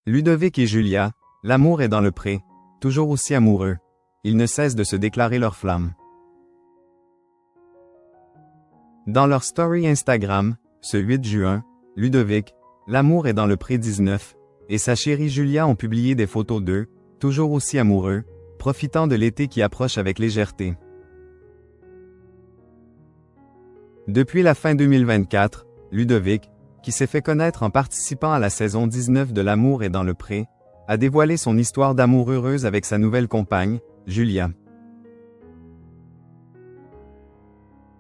Ludovic et Julia, l'amour est dans le pré, toujours aussi amoureux. Ils ne cessent de se déclarer leur flamme. Dans leur story Instagram, ce 8 juin, Ludovic, l'amour est dans le pré 19, et sa chérie Julia ont publié des photos d'eux, toujours aussi amoureux, profitant de l'été qui approche avec légèreté. Depuis la fin 2024, Ludovic, qui s'est fait connaître en participant à la saison 19 de L'amour est dans le pré, a dévoilé son histoire d'amour heureuse avec sa nouvelle compagne, Julia.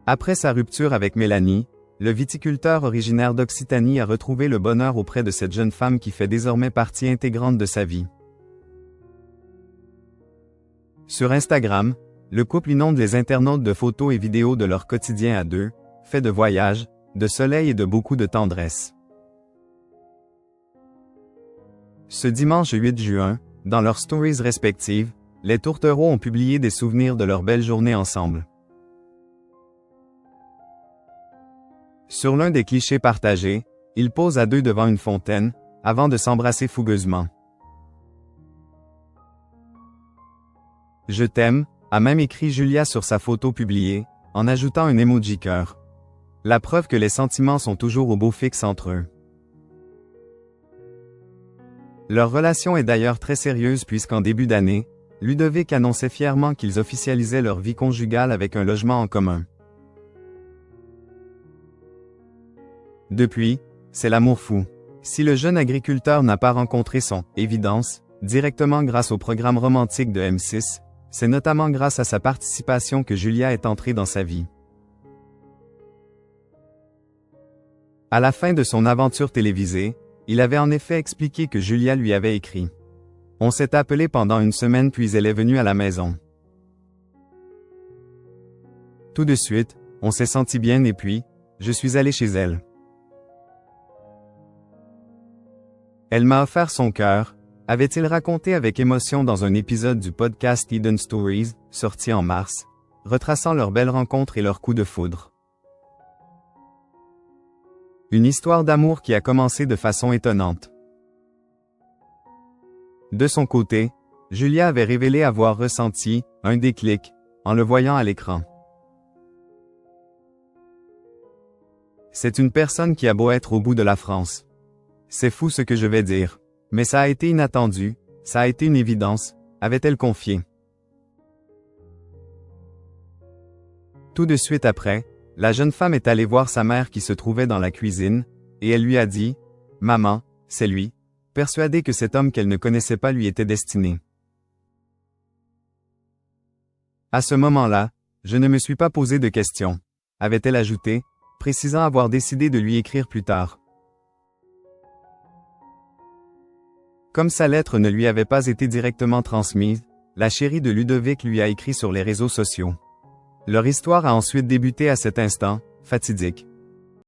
Après sa rupture avec Mélanie, le viticulteur originaire d'Occitanie a retrouvé le bonheur auprès de cette jeune femme qui fait désormais partie intégrante de sa vie. Sur Instagram, le couple inonde les internautes de photos et vidéos de leur quotidien à deux, fait de voyages, de soleil et de beaucoup de tendresse. Ce dimanche 8 juin, dans leurs stories respectives, les tourtereaux ont publié des souvenirs de leur belle journée ensemble. Sur l'un des clichés partagés, ils posent à deux devant une fontaine, avant de s'embrasser fougueusement. « Je t'aime », a même écrit Julia sur sa photo publiée, en ajoutant un emoji cœur. La preuve que les sentiments sont toujours au beau fixe entre eux. Leur relation est d'ailleurs très sérieuse puisqu'en début d'année, Ludovic annonçait fièrement qu'ils officialisaient leur vie conjugale avec un logement en commun. Depuis, c'est l'amour fou. Si le jeune agriculteur n'a pas rencontré son « évidence » directement grâce au programme romantique de M6, c'est notamment grâce à sa participation que Julia est entrée dans sa vie. À la fin de son aventure télévisée, il avait en effet expliqué que Julia lui avait écrit. On s'est appelé pendant une semaine puis elle est venue à la maison. Tout de suite, on s'est senti bien et puis, je suis allé chez elle. Elle m'a offert son cœur, avait-il raconté avec émotion dans un épisode du podcast Hidden Stories, sorti en mars, retraçant leur belle rencontre et leur coup de foudre. Une histoire d'amour qui a commencé de façon étonnante. De son côté, Julia avait révélé avoir ressenti un déclic en le voyant à l'écran. C'est une personne qui a beau être au bout de la France. C'est fou ce que je vais dire, mais ça a été inattendu, ça a été une évidence, avait-elle confié. Tout de suite après, la jeune femme est allée voir sa mère qui se trouvait dans la cuisine, et elle lui a dit « Maman, c'est lui », persuadée que cet homme qu'elle ne connaissait pas lui était destiné. À ce moment-là, je ne me suis pas posé de questions, avait-elle ajouté, précisant avoir décidé de lui écrire plus tard. Comme sa lettre ne lui avait pas été directement transmise, la chérie de Ludovic lui a écrit sur les réseaux sociaux. Leur histoire a ensuite débuté à cet instant, fatidique.